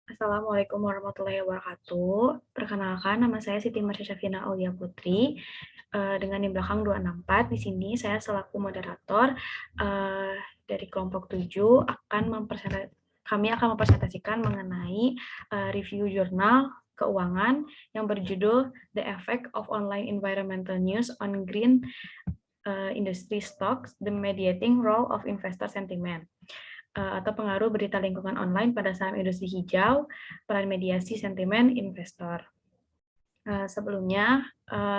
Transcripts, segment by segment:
Assalamualaikum warahmatullahi wabarakatuh. Perkenalkan, nama saya Siti Marsha Syafina Aulia Putri, dengan di belakang 264. Di sini saya selaku moderator dari kelompok 7 kami akan mempresentasikan mengenai review jurnal keuangan yang berjudul The Effect of Online Environmental News on Green Industry Stocks, The Mediating Role of Investor Sentiment, atau pengaruh berita lingkungan online pada saham industri hijau, peran mediasi sentimen investor. Sebelumnya,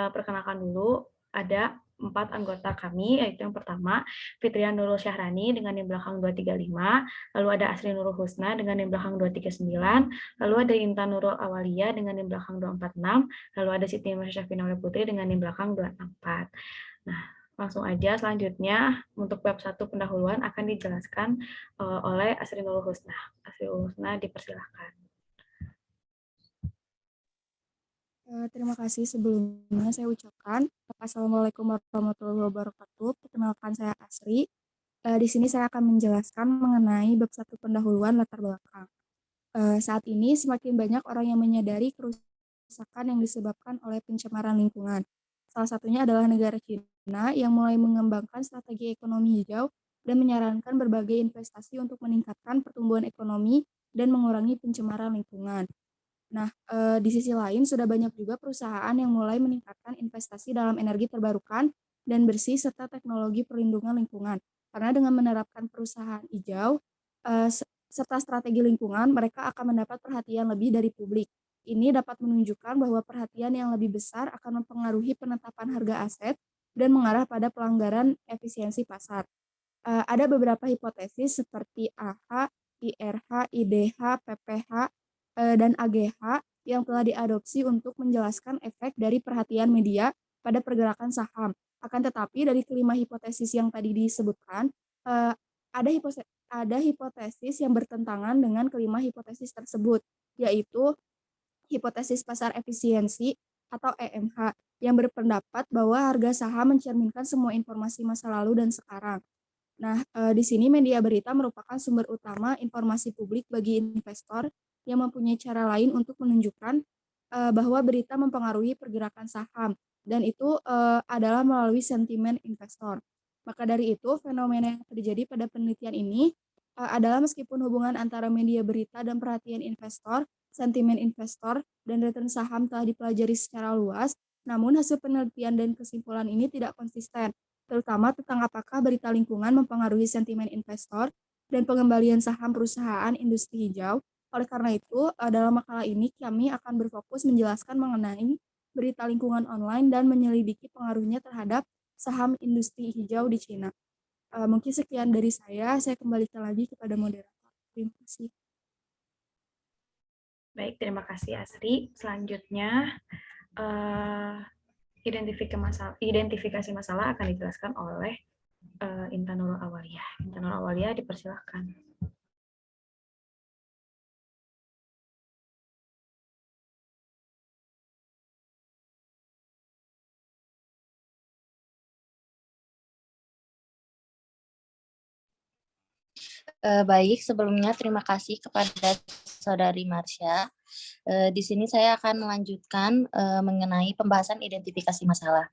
perkenalkan dulu, ada 4 anggota kami, yaitu yang pertama, Fitrian Nurul Syahrani dengan di belakang 235, lalu ada Asri Nurul Husna dengan di belakang 239, lalu ada Intan Nurul Awalia dengan di belakang 246, lalu ada Siti Marsha Syafina Putri dengan di belakang 264. Nah, langsung aja selanjutnya untuk bab 1 pendahuluan akan dijelaskan oleh Asri Nurul Husna. Asri Nurul Husna, dipersilakan. Terima kasih sebelumnya saya ucapkan. Assalamualaikum warahmatullahi wabarakatuh. Perkenalkan saya Asri. Di sini saya akan menjelaskan mengenai bab 1 pendahuluan latar belakang. Saat ini semakin banyak orang yang menyadari kerusakan yang disebabkan oleh pencemaran lingkungan. Salah satunya adalah negara Cina yang mulai mengembangkan strategi ekonomi hijau dan menyarankan berbagai investasi untuk meningkatkan pertumbuhan ekonomi dan mengurangi pencemaran lingkungan. Nah, di sisi lain sudah banyak juga perusahaan yang mulai meningkatkan investasi dalam energi terbarukan dan bersih serta teknologi perlindungan lingkungan. Karena dengan menerapkan perusahaan hijau serta strategi lingkungan, mereka akan mendapat perhatian lebih dari publik. Ini dapat menunjukkan bahwa perhatian yang lebih besar akan mempengaruhi penetapan harga aset dan mengarah pada pelanggaran efisiensi pasar. Ada beberapa hipotesis seperti AH, IRH, IDH, PPH, dan AGH yang telah diadopsi untuk menjelaskan efek dari perhatian media pada pergerakan saham. Akan tetapi dari kelima hipotesis yang tadi disebutkan, ada hipotesis yang bertentangan dengan kelima hipotesis tersebut, yaitu hipotesis pasar efisiensi atau EMH yang berpendapat bahwa harga saham mencerminkan semua informasi masa lalu dan sekarang. Nah, di sini media berita merupakan sumber utama informasi publik bagi investor yang mempunyai cara lain untuk menunjukkan bahwa berita mempengaruhi pergerakan saham, dan itu adalah melalui sentimen investor. Maka dari itu, fenomena yang terjadi pada penelitian ini adalah meskipun hubungan antara media berita dan perhatian investor, sentimen investor, dan return saham telah dipelajari secara luas, namun hasil penelitian dan kesimpulan ini tidak konsisten, terutama tentang apakah berita lingkungan mempengaruhi sentimen investor dan pengembalian saham perusahaan industri hijau. Oleh karena itu, dalam makalah ini kami akan berfokus menjelaskan mengenai berita lingkungan online dan menyelidiki pengaruhnya terhadap saham industri hijau di Cina. Mungkin sekian dari saya kembalikan lagi kepada moderator. Terima kasih. Baik, terima kasih Asri. Selanjutnya, identifikasi masalah akan dijelaskan oleh Intan Nurul Awalia. Intan Nurul Awalia, dipersilakan. Baik, sebelumnya terima kasih kepada Saudari Marsha. Di sini saya akan melanjutkan mengenai pembahasan identifikasi masalah.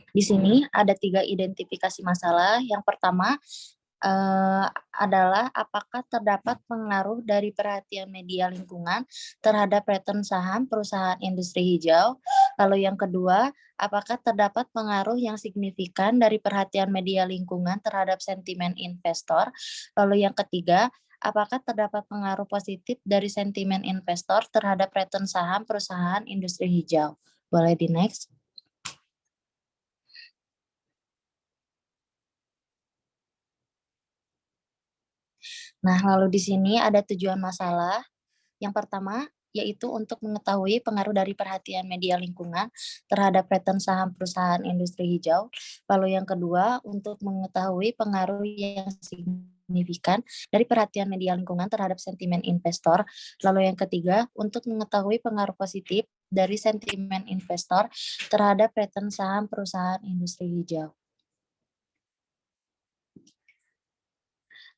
Di sini ada 3 identifikasi masalah. Yang pertama adalah apakah terdapat pengaruh dari perhatian media lingkungan terhadap return saham perusahaan industri hijau. Lalu yang kedua, apakah terdapat pengaruh yang signifikan dari perhatian media lingkungan terhadap sentimen investor. Lalu yang ketiga, apakah terdapat pengaruh positif dari sentimen investor terhadap return saham perusahaan industri hijau. Boleh di next. Nah, lalu di sini ada tujuan masalah. Yang pertama, yaitu untuk mengetahui pengaruh dari perhatian media lingkungan terhadap return saham perusahaan industri hijau. Lalu yang kedua, untuk mengetahui pengaruh yang signifikan dari perhatian media lingkungan terhadap sentimen investor. Lalu yang ketiga, untuk mengetahui pengaruh positif dari sentimen investor terhadap return saham perusahaan industri hijau.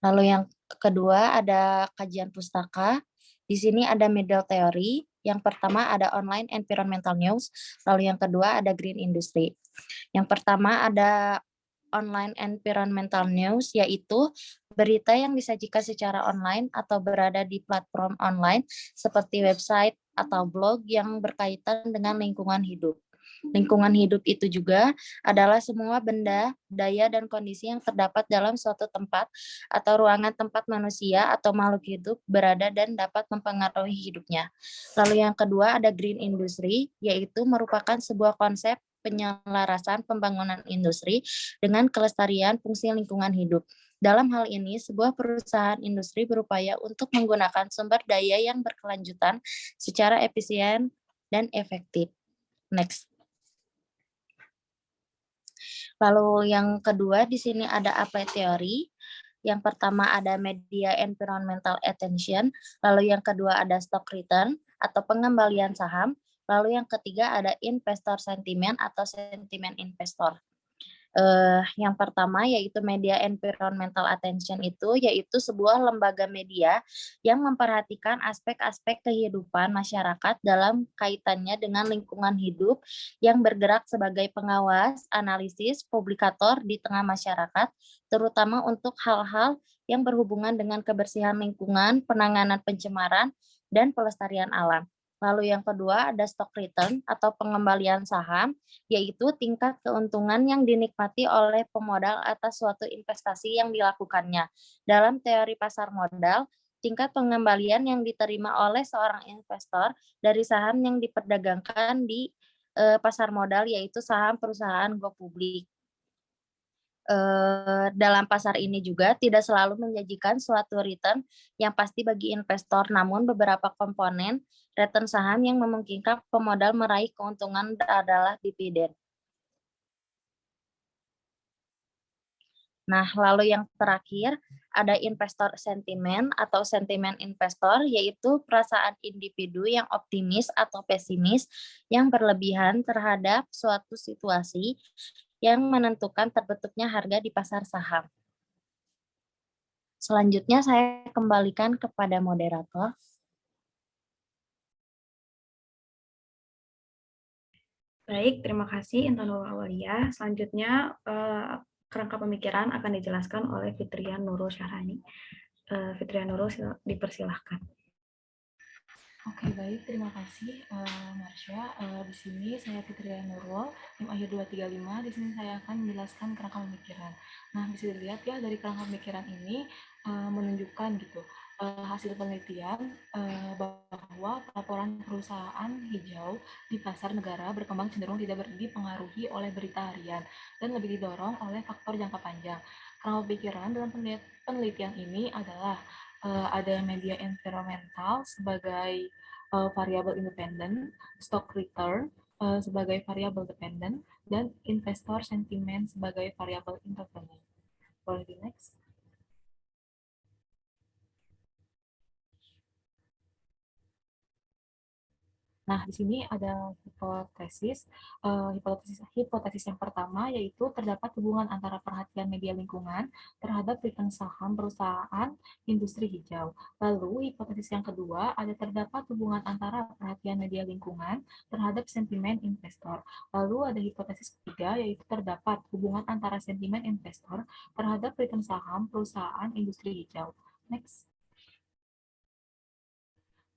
Lalu yang kedua ada kajian pustaka. Di sini ada middle theory. Yang pertama ada online environmental news. Lalu yang kedua ada green industry. Yang pertama ada online environmental news, yaitu berita yang disajikan secara online atau berada di platform online seperti website atau blog yang berkaitan dengan lingkungan hidup. Lingkungan hidup itu juga adalah semua benda, daya, dan kondisi yang terdapat dalam suatu tempat atau ruangan tempat manusia atau makhluk hidup berada dan dapat mempengaruhi hidupnya. Lalu yang kedua ada green industry, yaitu merupakan sebuah konsep penyelarasan pembangunan industri dengan kelestarian fungsi lingkungan hidup. Dalam hal ini, sebuah perusahaan industri berupaya untuk menggunakan sumber daya yang berkelanjutan secara efisien dan efektif. Next. Lalu yang kedua di sini ada AP teori. Yang pertama ada media environmental attention, lalu yang kedua ada stock return atau pengembalian saham, lalu yang ketiga ada investor sentiment atau sentimen investor. Yang pertama yaitu media environmental attention itu yaitu sebuah lembaga media yang memperhatikan aspek-aspek kehidupan masyarakat dalam kaitannya dengan lingkungan hidup yang bergerak sebagai pengawas, analisis, publikator di tengah masyarakat, terutama untuk hal-hal yang berhubungan dengan kebersihan lingkungan, penanganan pencemaran, dan pelestarian alam. Lalu yang kedua ada stock return atau pengembalian saham, yaitu tingkat keuntungan yang dinikmati oleh pemodal atas suatu investasi yang dilakukannya. Dalam teori pasar modal, tingkat pengembalian yang diterima oleh seorang investor dari saham yang diperdagangkan di pasar modal yaitu saham perusahaan go publik. Dalam pasar ini juga tidak selalu menjanjikan suatu return yang pasti bagi investor, namun beberapa komponen return saham yang memungkinkan pemodal meraih keuntungan adalah dividen. Nah, lalu yang terakhir ada investor sentiment atau sentimen investor, yaitu perasaan individu yang optimis atau pesimis yang berlebihan terhadap suatu situasi yang menentukan terbentuknya harga di pasar saham. Selanjutnya saya kembalikan kepada moderator. Baik, terima kasih Intan Nurul Aulia. Selanjutnya kerangka pemikiran akan dijelaskan oleh Fitrian Nurul Syahrani. Fitrian Nurul dipersilahkan. Oke, baik. Terima kasih, Marsha. Di sini saya Fitrian Nurul, tim akhir 235. Di sini saya akan menjelaskan kerangka pemikiran. Nah, bisa dilihat ya dari kerangka pemikiran ini menunjukkan gitu hasil penelitian bahwa laporan perusahaan hijau di pasar negara berkembang cenderung tidak dipengaruhi oleh berita harian dan lebih didorong oleh faktor jangka panjang. Kerangka pemikiran dalam penelitian ini adalah ada media environmental sebagai variabel independen, stock return sebagai variabel dependen, dan investor sentiment sebagai variabel independen. Boleh di next? Nah, di sini ada hipotesis yang pertama yaitu terdapat hubungan antara perhatian media lingkungan terhadap return saham perusahaan industri hijau. Lalu, hipotesis yang kedua ada terdapat hubungan antara perhatian media lingkungan terhadap sentimen investor. Lalu ada hipotesis ketiga yaitu terdapat hubungan antara sentimen investor terhadap return saham perusahaan industri hijau. Next.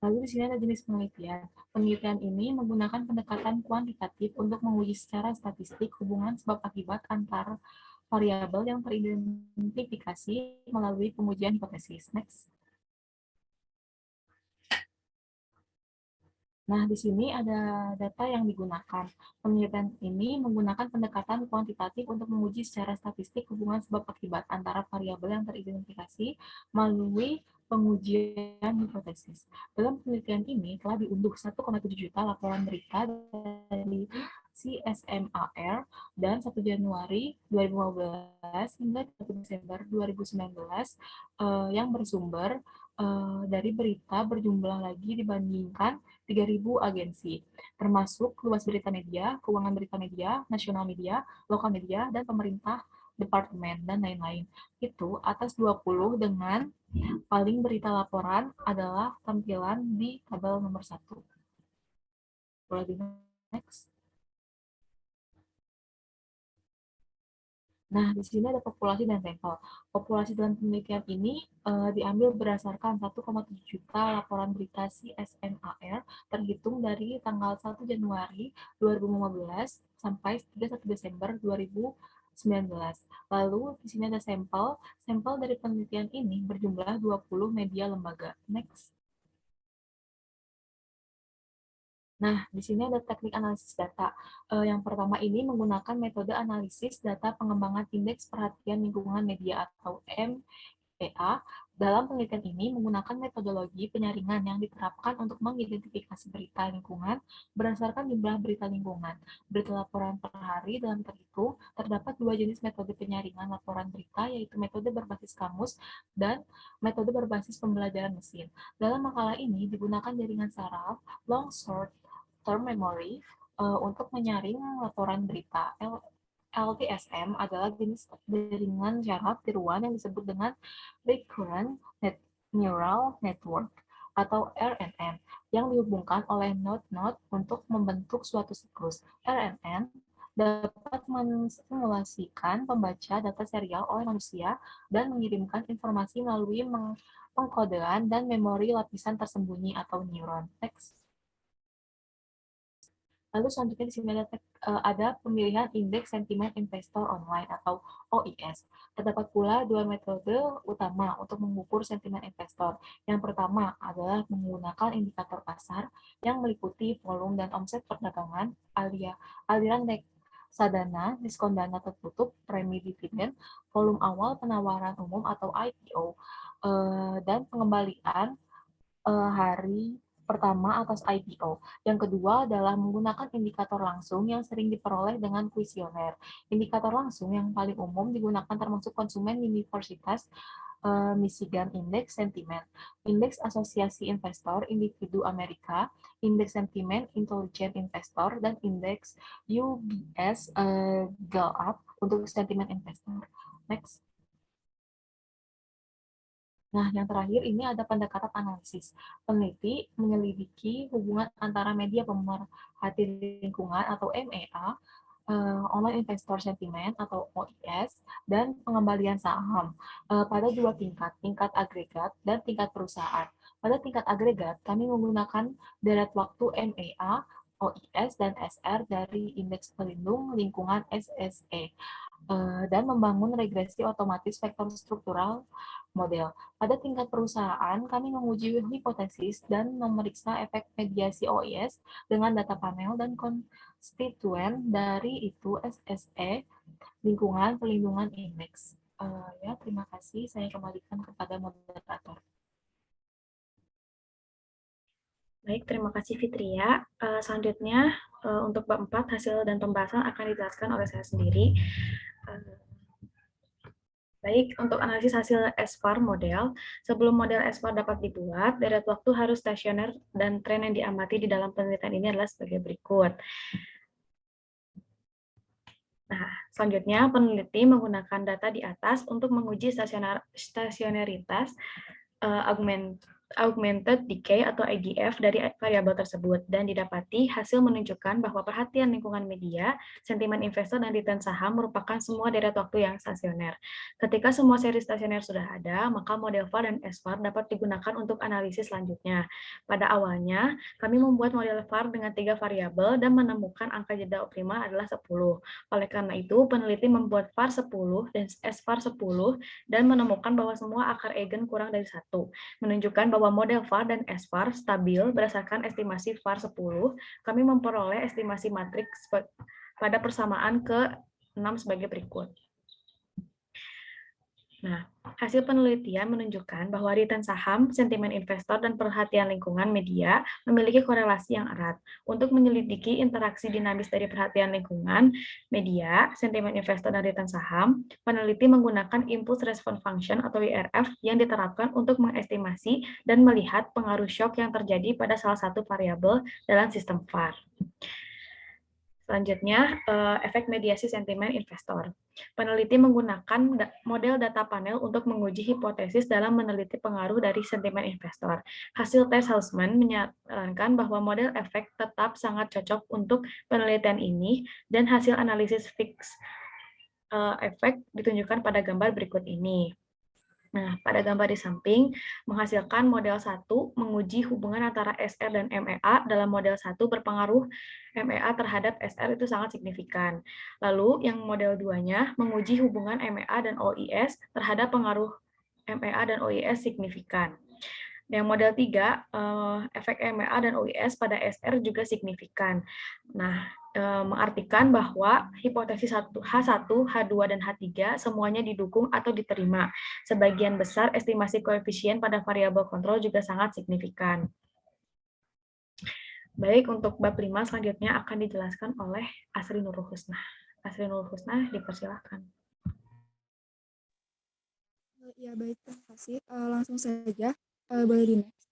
Lalu di sini ada jenis penelitian. Penelitian ini menggunakan pendekatan kuantitatif untuk menguji secara statistik hubungan sebab akibat antar variabel yang teridentifikasi melalui pengujian hipotesis. Next. Nah, di sini ada data yang digunakan. Penelitian ini menggunakan pendekatan kuantitatif untuk menguji secara statistik hubungan sebab akibat antara variabel yang teridentifikasi melalui pengujian hipotesis. Dalam penelitian ini telah diunduh 1,7 juta laporan berita dari CSMAR dan 1 Januari 2015 hingga 1 Desember 2019 yang bersumber dari berita berjumlah lagi dibandingkan 3.000 agensi, termasuk luas berita media, keuangan berita media, nasional media, lokal media, dan pemerintah departemen, dan lain-lain. Itu atas 20 dengan paling berita laporan adalah tampilan di tabel nomor 1. Boleh di next. Nah, di sini ada populasi dan sampel. Populasi dalam penelitian ini diambil berdasarkan 1,7 juta laporan berita CSNAR terhitung dari tanggal 1 Januari 2015 sampai 31 Desember 2019. Lalu di sini ada sampel. Sampel dari penelitian ini berjumlah 20 media lembaga. Next. Nah, di sini ada teknik analisis data. Yang pertama ini menggunakan metode analisis data pengembangan indeks perhatian lingkungan media atau MEA. Dalam penelitian ini menggunakan metodologi penyaringan yang diterapkan untuk mengidentifikasi berita lingkungan berdasarkan jumlah berita lingkungan. Berita laporan per hari dalam terhitung terdapat dua jenis metode penyaringan laporan berita, yaitu metode berbasis kamus dan metode berbasis pembelajaran mesin. Dalam makalah ini digunakan jaringan saraf long short term memory untuk menyaring laporan berita. LTSM adalah jenis jaringan saraf tiruan yang disebut dengan Recurrent Neural Network atau RNN yang dihubungkan oleh node-node untuk membentuk suatu siklus. RNN dapat mensimulasikan pembaca data serial oleh manusia dan mengirimkan informasi melalui pengkodean dan memori lapisan tersembunyi atau neuron. Next. Lalu selanjutnya di sini ada pemilihan indeks sentimen investor online atau OIS. Terdapat pula dua metode utama untuk mengukur sentimen investor. Yang pertama adalah menggunakan indikator pasar yang meliputi volume dan omset perdagangan, aliran reksadana, diskon dana tertutup, premi dividen, volume awal penawaran umum atau IPO, dan pengembalian hari pertama atas IPO. Yang kedua adalah menggunakan indikator langsung yang sering diperoleh dengan kuesioner. Indikator langsung yang paling umum digunakan termasuk konsumen Universitas Michigan Index Sentiment, Indeks Asosiasi Investor Individu Amerika, Indeks Sentimen Intelligent Investor, dan Indeks UBS Gallup untuk sentimen investor. Next. Nah, yang terakhir ini ada pendekatan analisis. Peneliti menyelidiki hubungan antara media pemerhati lingkungan atau MEA, online investor sentiment atau OIS, dan pengembalian saham pada dua tingkat, tingkat agregat dan tingkat perusahaan. Pada tingkat agregat, kami menggunakan deret waktu MEA, OIS, dan SR dari Indeks Pelindung Lingkungan SSE, dan membangun regresi otomatis vektor struktural model. Pada tingkat perusahaan, kami menguji hipotesis dan memeriksa efek mediasi OIS dengan data panel dan konstituen dari itu SSE, lingkungan pelindungan indeks. Ya, terima kasih. Saya kembalikan kepada moderator. Baik, terima kasih Fitria. Selanjutnya, untuk bab 4, hasil dan pembahasan akan dijelaskan oleh saya sendiri. Baik, untuk analisis hasil SVAR model, sebelum model SVAR dapat dibuat, deret waktu harus stasioner dan tren yang diamati di dalam penelitian ini adalah sebagai berikut. Nah, selanjutnya peneliti menggunakan data di atas untuk menguji stasioneritas augmented decay atau ADF dari variabel tersebut, dan didapati hasil menunjukkan bahwa perhatian lingkungan media, sentimen investor, dan return saham merupakan semua deret waktu yang stasioner. Ketika semua seri stasioner sudah ada, maka model VAR dan SVAR dapat digunakan untuk analisis selanjutnya. Pada awalnya, kami membuat model VAR dengan 3 variabel dan menemukan angka jeda optimal adalah 10. Oleh karena itu, peneliti membuat VAR 10 dan SVAR 10 dan menemukan bahwa semua akar eigen kurang dari 1, menunjukkan bahwa model VAR dan SVAR stabil berdasarkan estimasi VAR 10. Kami memperoleh estimasi matriks pada persamaan ke-6 sebagai berikut. Nah, hasil penelitian menunjukkan bahwa return saham, sentimen investor, dan perhatian lingkungan media memiliki korelasi yang erat. Untuk menyelidiki interaksi dinamis dari perhatian lingkungan media, sentimen investor, dan return saham, peneliti menggunakan impulse response function atau IRF yang diterapkan untuk mengestimasi dan melihat pengaruh shock yang terjadi pada salah satu variabel dalam sistem VAR. Selanjutnya, efek mediasi sentimen investor. Peneliti menggunakan model data panel untuk menguji hipotesis dalam meneliti pengaruh dari sentimen investor. Hasil tes Hausman menyarankan bahwa model efek tetap sangat cocok untuk penelitian ini, dan hasil analisis fix efek ditunjukkan pada gambar berikut ini. Nah, pada gambar di samping, menghasilkan model 1 menguji hubungan antara SR dan MEA. Dalam model 1 berpengaruh MEA terhadap SR itu sangat signifikan. Lalu yang model 2-nya menguji hubungan MEA dan OIS terhadap pengaruh MEA dan OIS signifikan. Yang model 3, efek MEA dan OIS pada SR juga signifikan. Nah, mengartikan bahwa hipotesis H1, H2, dan H3 semuanya didukung atau diterima. Sebagian besar estimasi koefisien pada variabel kontrol juga sangat signifikan. Baik, untuk bab 5 selanjutnya akan dijelaskan oleh Asri Nurul Husna. Asri Nurul Husna, dipersilakan. Ya, baik, terima kasih. Langsung saja, boleh di next.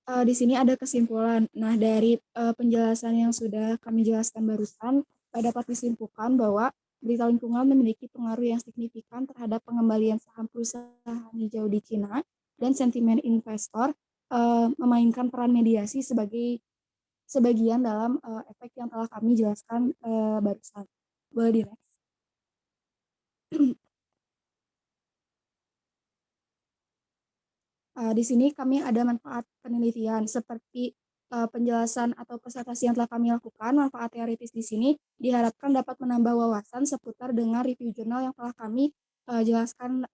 Di sini ada kesimpulan. Nah, dari penjelasan yang sudah kami jelaskan barusan, dapat disimpulkan bahwa berita lingkungan memiliki pengaruh yang signifikan terhadap pengembalian saham perusahaan hijau di Cina, dan sentimen investor memainkan peran mediasi sebagai sebagian dalam efek yang telah kami jelaskan barusan. Boleh di next. Di sini kami ada manfaat penelitian seperti penjelasan atau presentasi yang telah kami lakukan. Manfaat teoritis di sini diharapkan dapat menambah wawasan seputar dengan review jurnal yang telah kami jelaskan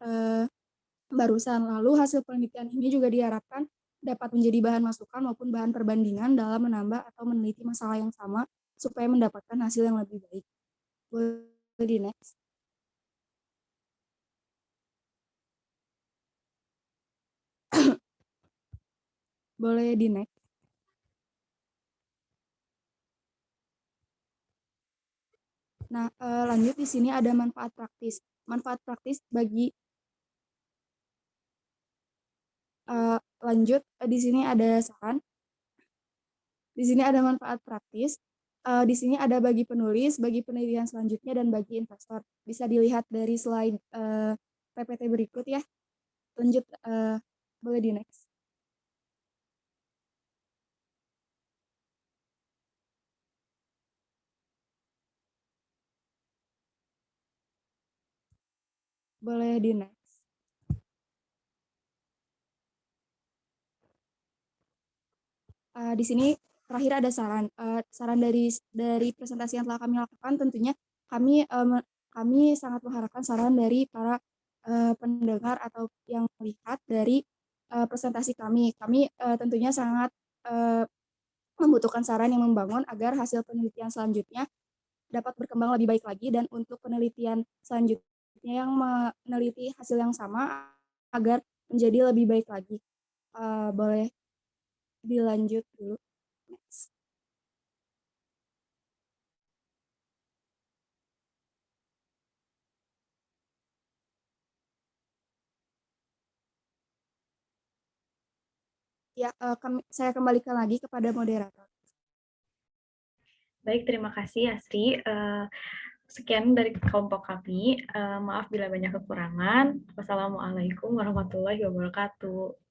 barusan. Lalu hasil penelitian ini juga diharapkan dapat menjadi bahan masukan maupun bahan perbandingan dalam menambah atau meneliti masalah yang sama supaya mendapatkan hasil yang lebih baik. Boleh di next. Boleh di next. Nah, lanjut di sini ada manfaat praktis. Manfaat praktis bagi lanjut di sini ada saran. Di sini ada manfaat praktis. Di sini ada bagi penulis, bagi penelitian selanjutnya, dan bagi investor. Bisa dilihat dari slide PPT berikut ya. Lanjut, boleh di next. Boleh di next. Di sini terakhir ada saran. Saran dari presentasi yang telah kami lakukan, tentunya kami sangat mengharapkan saran dari para pendengar atau yang melihat dari presentasi kami. Kami tentunya sangat membutuhkan saran yang membangun agar hasil penelitian selanjutnya dapat berkembang lebih baik lagi, dan untuk penelitian selanjutnya yang meneliti hasil yang sama agar menjadi lebih baik lagi. Boleh dilanjut dulu. Next. Ya, saya kembalikan lagi kepada moderator. Baik, terima kasih Asri. Sekian dari kelompok kami. Maaf bila banyak kekurangan. Wassalamualaikum warahmatullahi wabarakatuh.